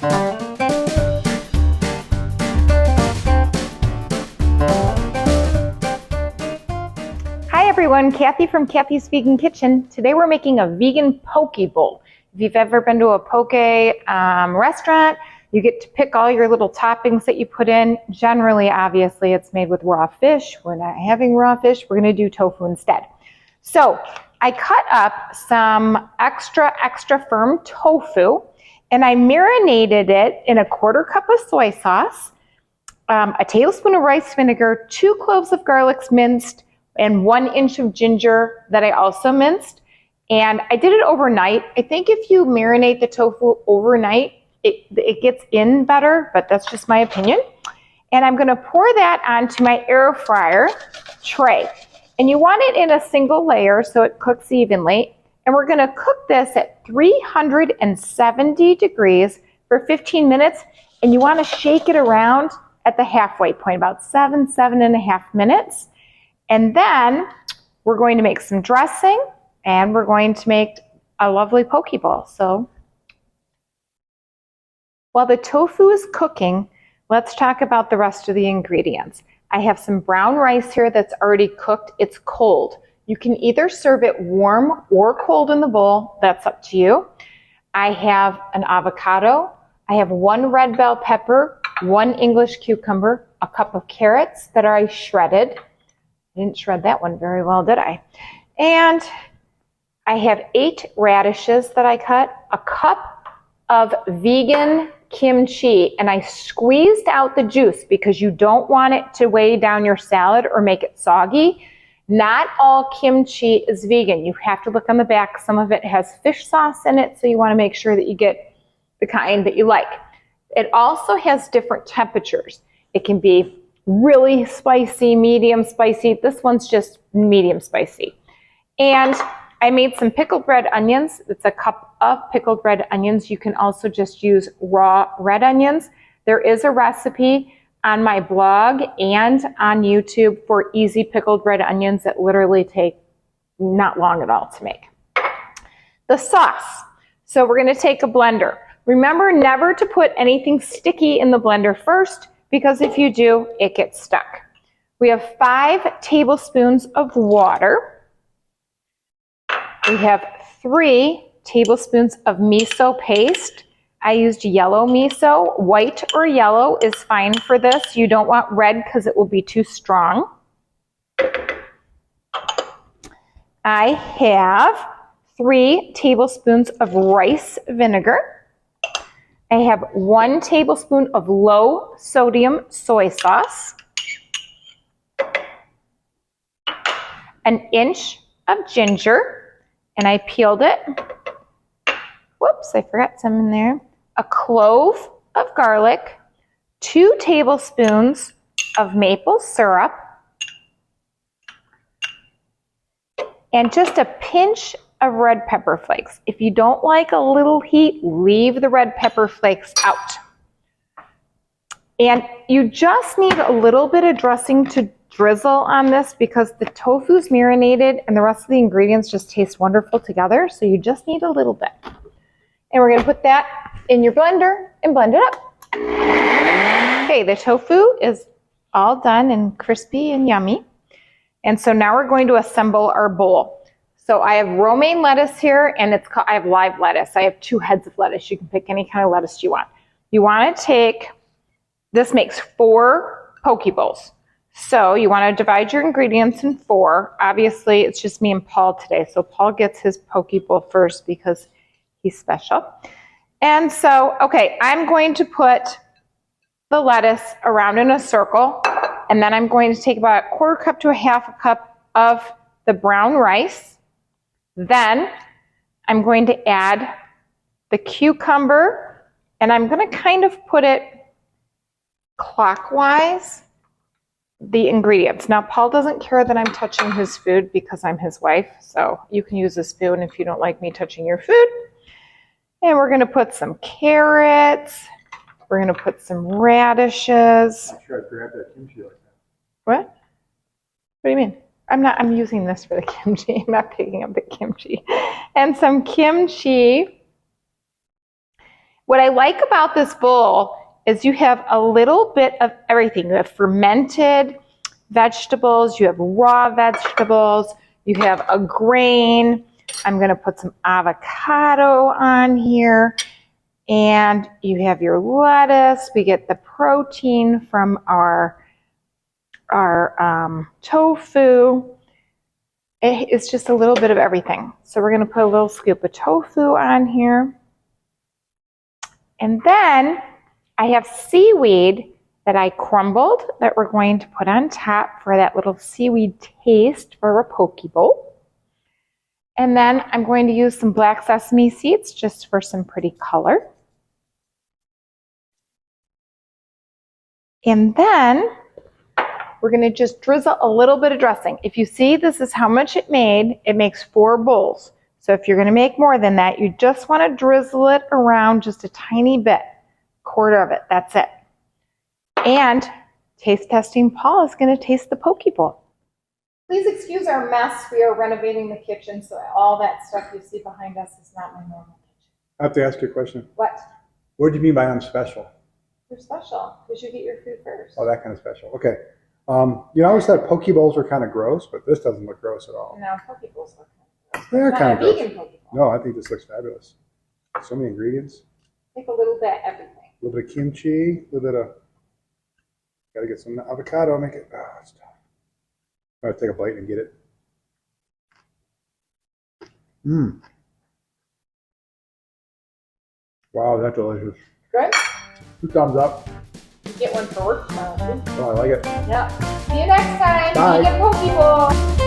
Hi everyone, Kathy from Kathy's Vegan Kitchen. Today we're making a vegan poke bowl. If you've ever been to a poke restaurant, you get to pick all your little toppings that you put in. Generally, obviously, it's made with raw fish. We're not having raw fish. We're going to do tofu instead. So I cut up some extra firm tofu and I marinated it in a 1/4 cup of soy sauce, a tablespoon of rice vinegar, 2 cloves of garlic minced, and 1 inch of ginger that I also minced. And I did it overnight. I think if you marinate the tofu overnight, it gets in better, but that's just my opinion. And I'm gonna pour that onto my air fryer tray. And you want it in a single layer so it cooks evenly. And we're gonna cook this at 370 degrees for 15 minutes. And you wanna shake it around at the halfway point, about 7.5 minutes. And then we're going to make some dressing and we're going to make a lovely poke bowl. So while the tofu is cooking, let's talk about the rest of the ingredients. I have some brown rice here that's already cooked. It's cold. You can either serve it warm or cold in the bowl. That's up to you. I have an avocado. I have 1 red bell pepper, 1 English cucumber, a cup of carrots that are shredded. I didn't shred that one very well, did I? And I have 8 radishes that I cut, a cup of vegan kimchi, and I squeezed out the juice because you don't want it to weigh down your salad or make it soggy. Not all kimchi is vegan. You have to look on the back. Some of it has fish sauce in it, so you want to make sure that you get the kind that you like. It also has different temperatures. It can be really spicy, medium spicy. This one's just medium spicy. And I made some pickled red onions. It's a cup of pickled red onions. You can also just use raw red onions. There is a recipe on my blog and on YouTube for easy pickled red onions that literally take not long at all to make. The sauce. So we're going to take a blender. Remember never to put anything sticky in the blender first, because if you do, it gets stuck. We have 5 tablespoons of water. We have 3 tablespoons of miso paste. I used yellow miso. White or yellow is fine for this. You don't want red because it will be too strong. I have 3 tablespoons of rice vinegar. I have 1 tablespoon of low sodium soy sauce, an inch of ginger, and I peeled it. Whoops, I forgot some in there. A clove of garlic, 2 tablespoons of maple syrup, and just a pinch of red pepper flakes. If you don't like a little heat, leave the red pepper flakes out. And you just need a little bit of dressing to drizzle on this because the tofu's marinated and the rest of the ingredients just taste wonderful together. So you just need a little bit. And we're gonna put that in your blender and blend it up. Okay, the tofu is all done and crispy and yummy. And so now we're going to assemble our bowl. So I have romaine lettuce here, and I have live lettuce. I have 2 heads of lettuce. You can pick any kind of lettuce you want. You want to take, this makes 4 poke bowls. So you want to divide your ingredients in 4. Obviously, it's just me and Paul today. So Paul gets his poke bowl first because he's special. And so, okay, I'm going to put the lettuce around in a circle, and then I'm going to take about a 1/4 cup to a 1/2 cup of the brown rice. Then I'm going to add the cucumber, and I'm going to kind of put it clockwise, the ingredients. Now, Paul doesn't care that I'm touching his food because I'm his wife, so you can use a spoon if you don't like me touching your food. And we're going to put some carrots. We're going to put some radishes. I'm sure I grabbed that kimchi like that. What? What do you mean? I'm using this for the kimchi. I'm not picking up the kimchi. And some kimchi. What I like about this bowl is you have a little bit of everything. You have fermented vegetables, you have raw vegetables, you have a grain. I'm going to put some avocado on here, and you have your lettuce. We get the protein from our tofu. It's just a little bit of everything. So we're going to put a little scoop of tofu on here. And then I have seaweed that I crumbled that we're going to put on top for that little seaweed taste for a poke bowl. And then I'm going to use some black sesame seeds just for some pretty color. And then we're going to just drizzle a little bit of dressing. If you see, this is how much it made. It makes 4 bowls. So if you're going to make more than that, you just want to drizzle it around just a tiny bit, quarter of it. That's it. And taste testing Paul is going to taste the poke bowl. Please excuse our mess. We are renovating the kitchen, so all that stuff you see behind us is not my normal kitchen. I have to ask you a question. What? What do you mean by I'm special? You're special because you get your food first. Oh, that kind of special. Okay. You know, I always thought poke bowls were kind of gross, but this doesn't look gross at all. No, poke bowls look gross. They're kind of gross. Vegan poke bowl. No, I think this looks fabulous. So many ingredients. Take a little bit of everything. A little bit of kimchi, a little bit of, gotta get some avocado, make it, it's tough. I'm gonna take a bite and get it. Wow, that's delicious. Good? 2 thumbs up. You get one for work tomorrow. Oh, I like it. Yeah. See you next time. Bye. Vegan poke bowl.